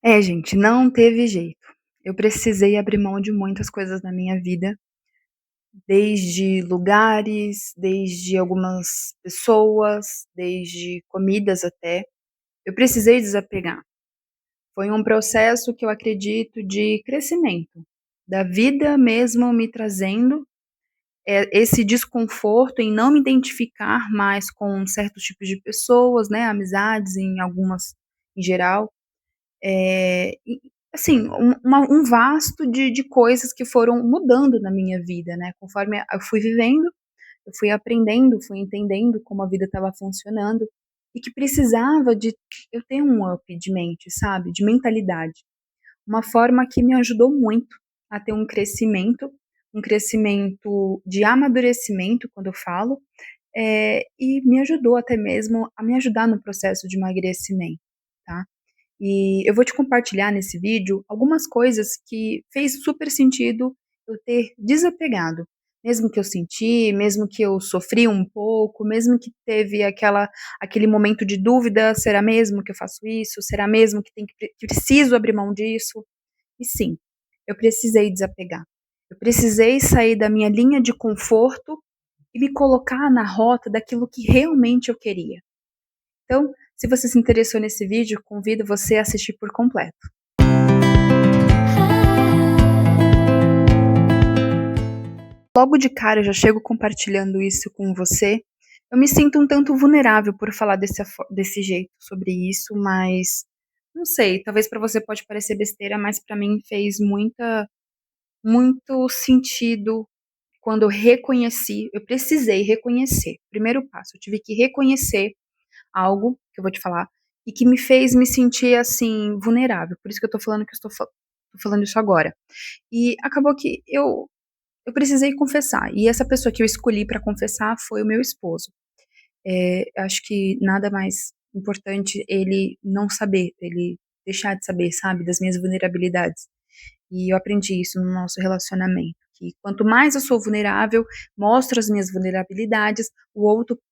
É, gente, não teve jeito. Eu precisei abrir mão de muitas coisas na minha vida, desde lugares, desde algumas pessoas, desde comidas até. Eu precisei desapegar. Foi um processo que eu acredito de crescimento, da vida mesmo me trazendo, esse desconforto em não me identificar mais com certos tipos de pessoas, né, amizades em algumas em geral. E assim, um vasto de coisas que foram mudando na minha vida, né, conforme eu fui vivendo, eu fui aprendendo, fui entendendo como a vida estava funcionando, e que precisava de eu ter um up de mente, sabe, de mentalidade. Uma forma que me ajudou muito a ter um crescimento de amadurecimento, quando eu falo, e me ajudou até mesmo a me ajudar no processo de emagrecimento, tá. E eu vou te compartilhar nesse vídeo algumas coisas que fez super sentido eu ter desapegado. Mesmo que eu senti, mesmo que eu sofri um pouco, mesmo que teve aquele momento de dúvida: "Será mesmo que eu faço isso? Será mesmo que preciso abrir mão disso?". E sim, eu precisei desapegar. Eu precisei sair da minha linha de conforto e me colocar na rota daquilo que realmente eu queria. Então, se você se interessou nesse vídeo, convido você a assistir por completo. Logo de cara eu já chego compartilhando isso com você. Eu me sinto um tanto vulnerável por falar desse jeito sobre isso, mas não sei, talvez para você pode parecer besteira, mas para mim fez muito sentido quando eu precisei reconhecer. Primeiro passo, eu tive que reconhecer algo, que eu vou te falar, e que me fez me sentir, assim, vulnerável, por isso que eu tô falando que eu tô falando isso agora. E acabou que eu precisei confessar, e essa pessoa que eu escolhi pra confessar foi o meu esposo. Acho que nada mais importante ele deixar de saber, sabe, das minhas vulnerabilidades. E eu aprendi isso no nosso relacionamento, que quanto mais eu sou vulnerável, mostro as minhas vulnerabilidades, o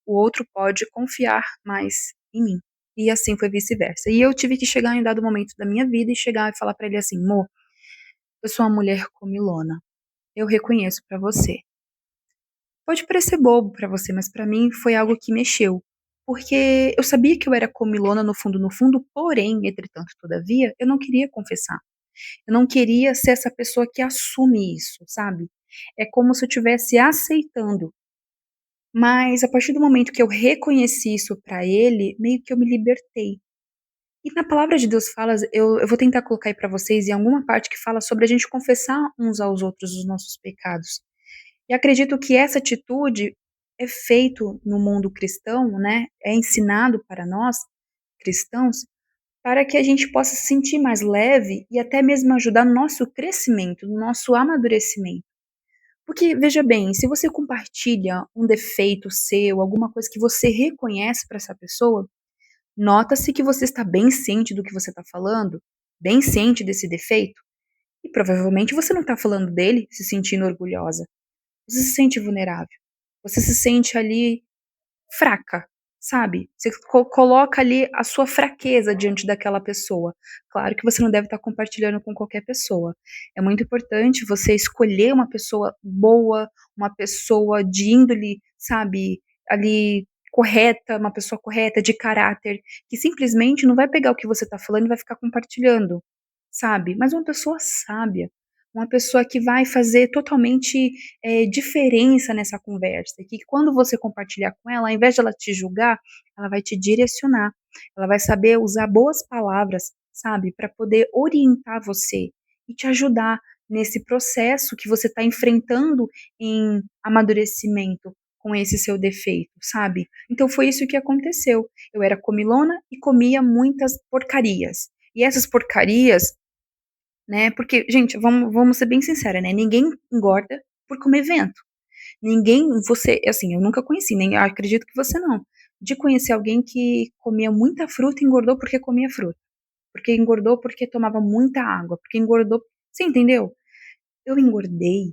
outro pode confiar mais em mim. E assim foi vice-versa. E eu tive que chegar em um dado momento da minha vida e chegar e falar pra ele assim: "Mô, eu sou uma mulher comilona, eu reconheço pra você". Pode parecer bobo pra você, mas pra mim foi algo que mexeu, porque eu sabia que eu era comilona no fundo, porém, entretanto, todavia, eu não queria confessar. Eu não queria ser essa pessoa que assume isso, sabe. É como se eu estivesse aceitando, mas a partir do momento que eu reconheci isso pra ele, meio que eu me libertei. E na palavra de Deus fala, eu vou tentar colocar aí pra vocês em alguma parte que fala sobre a gente confessar uns aos outros os nossos pecados. E acredito que essa atitude é feito no mundo cristão, né, é ensinado para nós, cristãos, para que a gente possa se sentir mais leve e até mesmo ajudar no nosso crescimento, no nosso amadurecimento. Porque, veja bem, se você compartilha um defeito seu, alguma coisa que você reconhece para essa pessoa, nota-se que você está bem ciente do que você está falando, bem ciente desse defeito, e provavelmente você não está falando dele se sentindo orgulhosa. Você se sente vulnerável. Você se sente ali fraca, sabe. Você coloca ali a sua fraqueza diante daquela pessoa. Claro que você não deve estar compartilhando com qualquer pessoa. É muito importante você escolher uma pessoa boa, uma pessoa de índole, sabe, ali correta, uma pessoa correta, de caráter, que simplesmente não vai pegar o que você está falando e vai ficar compartilhando, sabe. Mas uma pessoa sábia, uma pessoa que vai fazer totalmente diferença nessa conversa, e que quando você compartilhar com ela, ao invés de ela te julgar, ela vai te direcionar, ela vai saber usar boas palavras, sabe, para poder orientar você e te ajudar nesse processo que você está enfrentando em amadurecimento com esse seu defeito, sabe. Então foi isso que aconteceu, eu era comilona e comia muitas porcarias, e essas porcarias, né, porque gente, vamos ser bem sincera, né, ninguém engorda por comer vento. Ninguém você assim, eu nunca conheci, nem acredito que você não, de conhecer alguém que comia muita fruta e engordou porque comia fruta, porque engordou porque tomava muita água, porque engordou, você entendeu? Eu engordei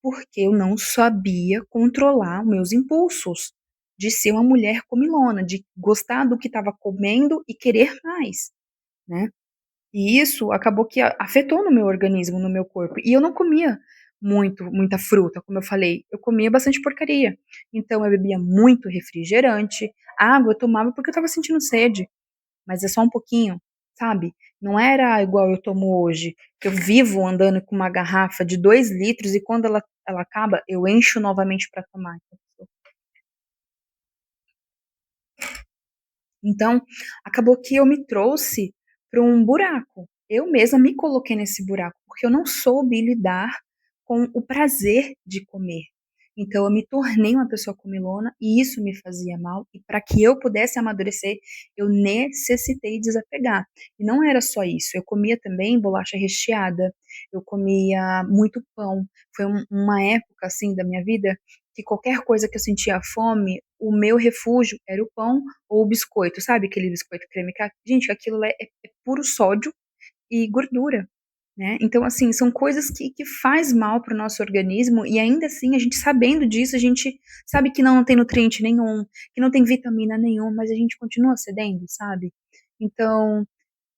porque eu não sabia controlar meus impulsos, de ser uma mulher comilona, de gostar do que estava comendo e querer mais, né. E isso acabou que afetou no meu organismo, no meu corpo. E eu não comia muita fruta, como eu falei, eu comia bastante porcaria. Então eu bebia muito refrigerante, água eu tomava porque eu estava sentindo sede, mas é só um pouquinho, sabe. Não era igual eu tomo hoje, que eu vivo andando com uma garrafa de 2 litros e quando ela acaba, eu encho novamente para tomar. Então, acabou que eu me trouxe para um buraco. Eu mesma me coloquei nesse buraco, porque eu não soube lidar com o prazer de comer. Então eu me tornei uma pessoa comilona e isso me fazia mal, e para que eu pudesse amadurecer, eu necessitei desapegar. E não era só isso, eu comia também bolacha recheada, eu comia muito pão. Foi uma época, assim, da minha vida que qualquer coisa que eu sentia fome, o meu refúgio era o pão ou o biscoito, sabe aquele biscoito creme ca gente, aquilo lá é puro sódio e gordura, né. Então, assim, são coisas que faz mal para o nosso organismo e ainda assim a gente sabendo disso, a gente sabe que não tem nutriente nenhum, que não tem vitamina nenhuma, mas a gente continua cedendo, sabe. Então,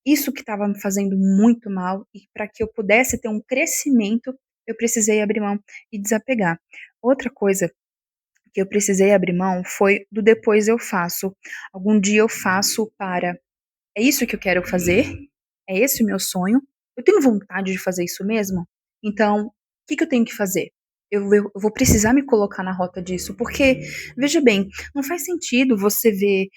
isso que estava me fazendo muito mal e para que eu pudesse ter um crescimento, eu precisei abrir mão e desapegar. Outra coisa que eu precisei abrir mão foi do depois eu faço. Algum dia eu faço para é isso que eu quero fazer? É esse o meu sonho? Eu tenho vontade de fazer isso mesmo? Então, o que que eu tenho que fazer? Eu vou precisar me colocar na rota disso, porque, veja bem, não faz sentido você ver,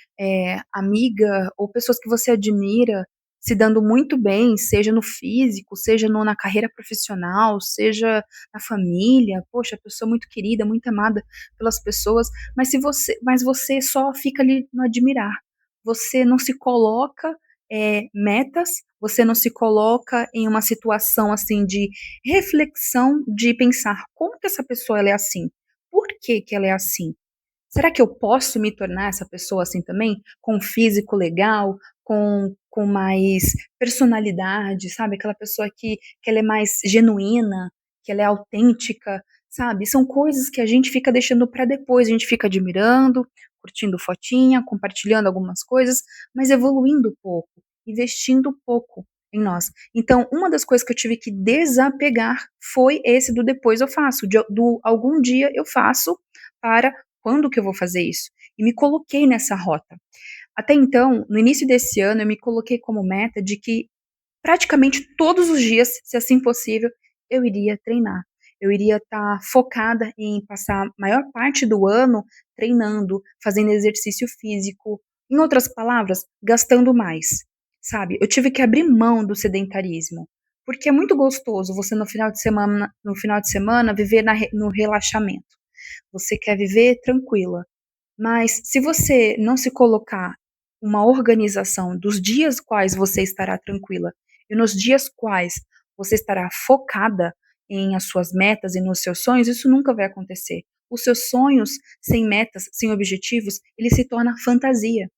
amiga ou pessoas que você admira se dando muito bem, seja no físico, seja no na carreira profissional, seja na família, poxa, pessoa muito querida, muito amada pelas pessoas, mas você só fica ali no admirar. Você não se coloca metas, você não se coloca em uma situação, assim, de reflexão, de pensar: "Como que essa pessoa ela é assim? Por que que ela é assim? Será que eu posso me tornar essa pessoa assim também? Com um físico legal, com mais personalidade", sabe, aquela pessoa que ela é mais genuína, que ela é autêntica, sabe. São coisas que a gente fica deixando para depois, a gente fica admirando, curtindo fotinha, compartilhando algumas coisas, mas evoluindo pouco, investindo pouco em nós. Então, uma das coisas que eu tive que desapegar foi esse do depois eu faço, do algum dia eu faço para quando que eu vou fazer isso? E me coloquei nessa rota. Até então, no início desse ano, eu me coloquei como meta de que praticamente todos os dias, se assim possível, eu iria treinar. Eu iria estar focada em passar a maior parte do ano treinando, fazendo exercício físico, em outras palavras, gastando mais, sabe. Eu tive que abrir mão do sedentarismo, porque é muito gostoso você no final de semana viver no relaxamento. Você quer viver tranquila. Mas se você não se colocar uma organização dos dias quais você estará tranquila e nos dias quais você estará focada em as suas metas e nos seus sonhos, isso nunca vai acontecer. Os seus sonhos sem metas, sem objetivos, ele se torna fantasia.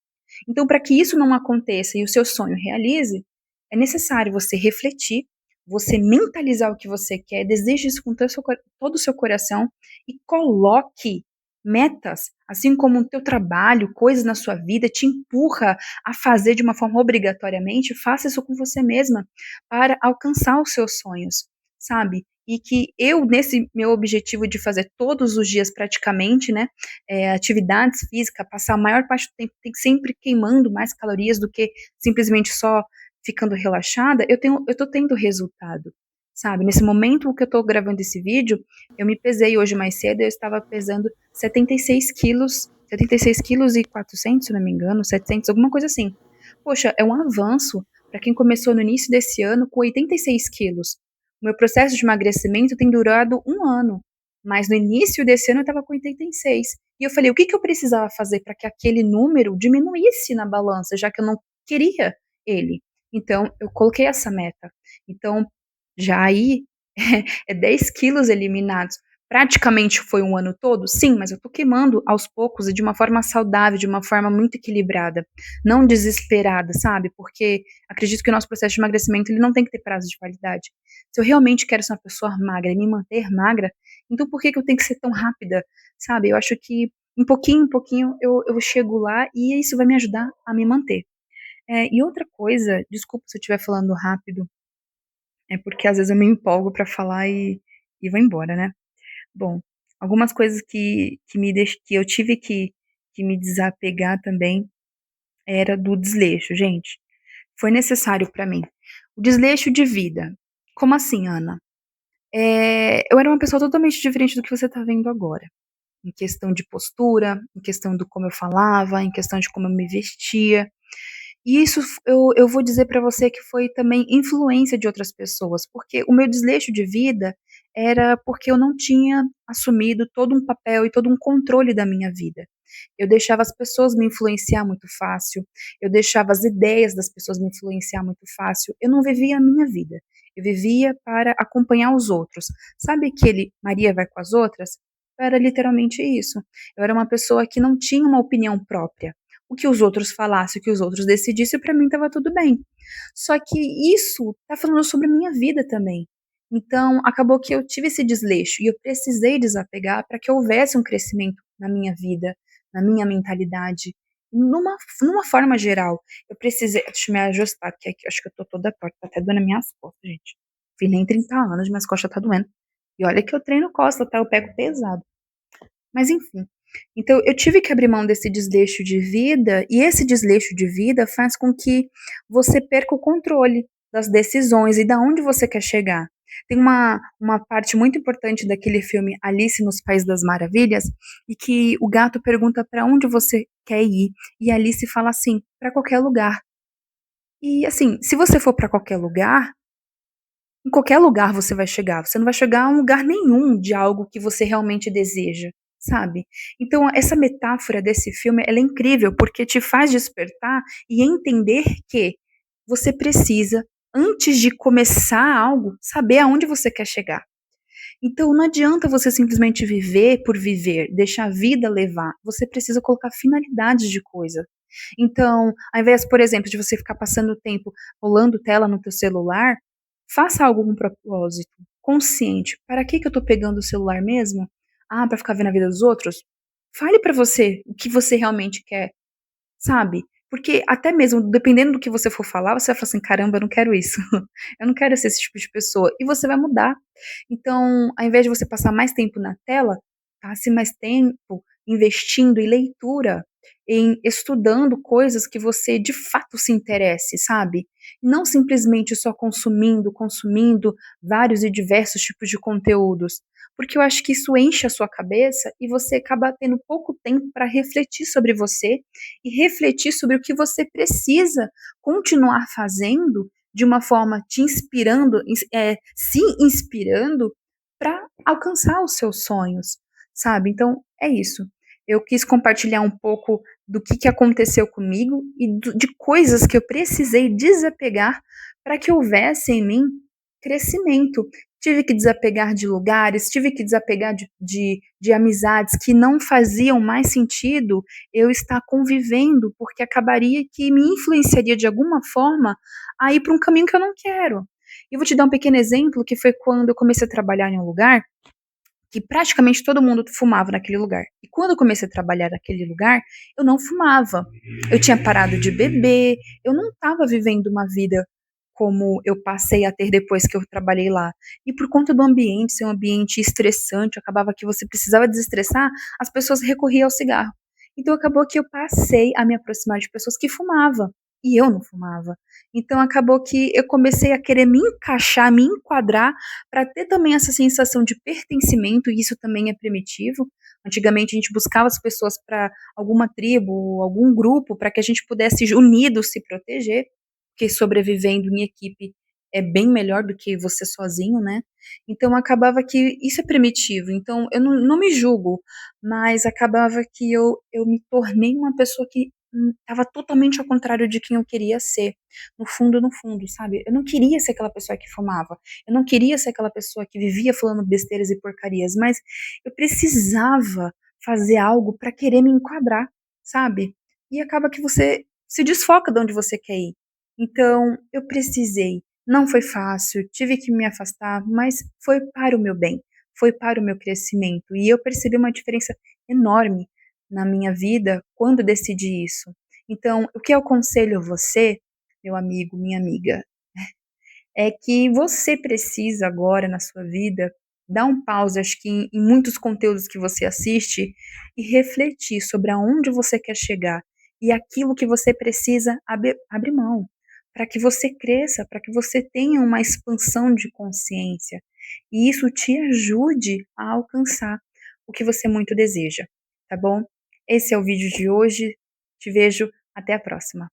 Então, para que isso não aconteça e o seu sonho realize, é necessário você refletir, você mentalizar o que você quer, deseje isso com todo o seu coração e coloque metas, assim como o teu trabalho, coisas na sua vida te empurra a fazer de uma forma obrigatoriamente, faça isso com você mesma para alcançar os seus sonhos, sabe? E que eu, nesse meu objetivo de fazer todos os dias praticamente, né, atividades físicas, passar a maior parte do tempo tem sempre queimando mais calorias do que simplesmente só ficando relaxada, eu tô tendo resultado, sabe. Nesse momento que eu tô gravando esse vídeo, eu me pesei hoje mais cedo, eu estava pesando 76 quilos, 76 quilos e 400, se não me engano, 700, alguma coisa assim. Poxa, é um avanço para quem começou no início desse ano com 86 quilos. O meu processo de emagrecimento tem durado um ano, mas no início desse ano eu estava com 86. E eu falei: "O que que eu precisava fazer para que aquele número diminuísse na balança, já que eu não queria ele?". Então eu coloquei essa meta. Então, já aí é 10 quilos eliminados. Praticamente foi um ano todo? Sim, mas eu tô queimando aos poucos e de uma forma saudável, de uma forma muito equilibrada, não desesperada, sabe, porque acredito que o nosso processo de emagrecimento ele não tem que ter prazo de validade. Se eu realmente quero ser uma pessoa magra e me manter magra, então por que que eu tenho que ser tão rápida, sabe? Eu acho que em pouquinho eu chego lá e isso vai me ajudar a me manter. E outra coisa, desculpa se eu estiver falando rápido, é porque às vezes eu me empolgo pra falar e vou embora, né. Bom, algumas coisas que eu tive que me desapegar também, era do desleixo. Gente, foi necessário pra mim. O desleixo de vida. Como assim, Ana? Eu era uma pessoa totalmente diferente do que você tá vendo agora, em questão de postura, em questão do como eu falava, em questão de como eu me vestia. E isso eu vou dizer pra você que foi também influência de outras pessoas, porque o meu desleixo de vida era porque eu não tinha assumido todo um papel e todo um controle da minha vida. Eu deixava as pessoas me influenciar muito fácil, eu deixava as ideias das pessoas me influenciar muito fácil, eu não vivia a minha vida, eu vivia para acompanhar os outros. Sabe aquele Maria vai com as outras? Era literalmente isso. Eu era uma pessoa que não tinha uma opinião própria. O que os outros falassem, o que os outros decidissem, pra mim estava tudo bem. Só que isso tá falando sobre a minha vida também. Então, acabou que eu tive esse desleixo e eu precisei desapegar para que houvesse um crescimento na minha vida, na minha mentalidade, numa forma geral. Eu precisei deixa eu me ajustar, porque aqui acho que eu tô toda torta, tá até doendo as minhas costas, gente. Fiz nem 30 anos, minhas costas tá doendo. E olha que eu treino costa, tá, eu pego pesado. Mas enfim, então eu tive que abrir mão desse desleixo de vida, e esse desleixo de vida faz com que você perca o controle das decisões e da onde você quer chegar. Tem uma parte muito importante daquele filme Alice nos Países das Maravilhas, e que o gato pergunta para onde você quer ir, e a Alice fala assim: "Para qualquer lugar". E assim, se você for para qualquer lugar, em qualquer lugar você vai chegar, você não vai chegar a um lugar nenhum de algo que você realmente deseja, sabe. Então essa metáfora desse filme, ela é incrível, porque te faz despertar e entender que você precisa, antes de começar algo, saber aonde você quer chegar. Então não adianta você simplesmente viver por viver, deixar a vida levar, você precisa colocar finalidades de coisa. Então, ao invés, por exemplo, de você ficar passando o tempo rolando tela no teu celular, faça algo com propósito, consciente. Para que que eu tô pegando o celular mesmo? Ah, para ficar vendo a vida dos outros? Fale para você o que você realmente quer. Sabe? Porque até mesmo dependendo do que você for falar, você vai falar assim: "Caramba, eu não quero isso. Eu não quero ser esse tipo de pessoa", e você vai mudar. Então, ao invés de você passar mais tempo na tela, passe mais tempo investindo em leitura, em estudando coisas que você de fato se interesse, sabe? Não simplesmente só consumindo, consumindo vários e diversos tipos de conteúdos, porque eu acho que isso enche a sua cabeça e você acaba tendo pouco tempo para refletir sobre você e refletir sobre o que você precisa continuar fazendo de uma forma te inspirando, se inspirando para alcançar os seus sonhos, sabe. Então é isso. Eu quis compartilhar um pouco do que aconteceu comigo e de coisas que eu precisei desapegar para que houvesse em mim crescimento. Tive que desapegar de lugares, tive que desapegar de amizades que não faziam mais sentido eu estar convivendo, porque acabaria que me influenciaria de alguma forma a ir para um caminho que eu não quero. E vou te dar um pequeno exemplo, que foi quando eu comecei a trabalhar em um lugar que praticamente todo mundo fumava naquele lugar. E quando eu comecei a trabalhar naquele lugar, eu não fumava. Eu tinha parado de beber, eu não estava vivendo uma vida como eu passei a ter depois que eu trabalhei lá. E por conta do ambiente ser um ambiente estressante, acabava que você precisava desestressar, as pessoas recorriam ao cigarro. Então acabou que eu passei a me aproximar de pessoas que fumavam, e eu não fumava. Então acabou que eu comecei a querer me encaixar, me enquadrar para ter também essa sensação de pertencimento, e isso também é primitivo. Antigamente a gente buscava as pessoas para alguma tribo, algum grupo, para que a gente pudesse unidos se proteger, porque sobrevivendo em equipe é bem melhor do que você sozinho, né. Então acabava que isso é primitivo, então eu não me julgo, mas acabava que eu me tornei uma pessoa que, estava totalmente ao contrário de quem eu queria ser, no fundo, sabe. Eu não queria ser aquela pessoa que fumava, eu não queria ser aquela pessoa que vivia falando besteiras e porcarias, mas eu precisava fazer algo para querer me enquadrar, sabe. E acaba que você se desfoca de onde você quer ir. Então eu precisei. Não foi fácil, tive que me afastar, mas foi para o meu bem, foi para o meu crescimento. E eu percebi uma diferença enorme na minha vida quando decidi isso. Então, o que eu aconselho você, meu amigo, minha amiga, é que você precisa agora na sua vida dar um pause, acho que em muitos conteúdos que você assiste e refletir sobre aonde você quer chegar e aquilo que você precisa abrir mão, para que você cresça, para que você tenha uma expansão de consciência e isso te ajude a alcançar o que você muito deseja, tá bom? Esse é o vídeo de hoje. Te vejo até a próxima.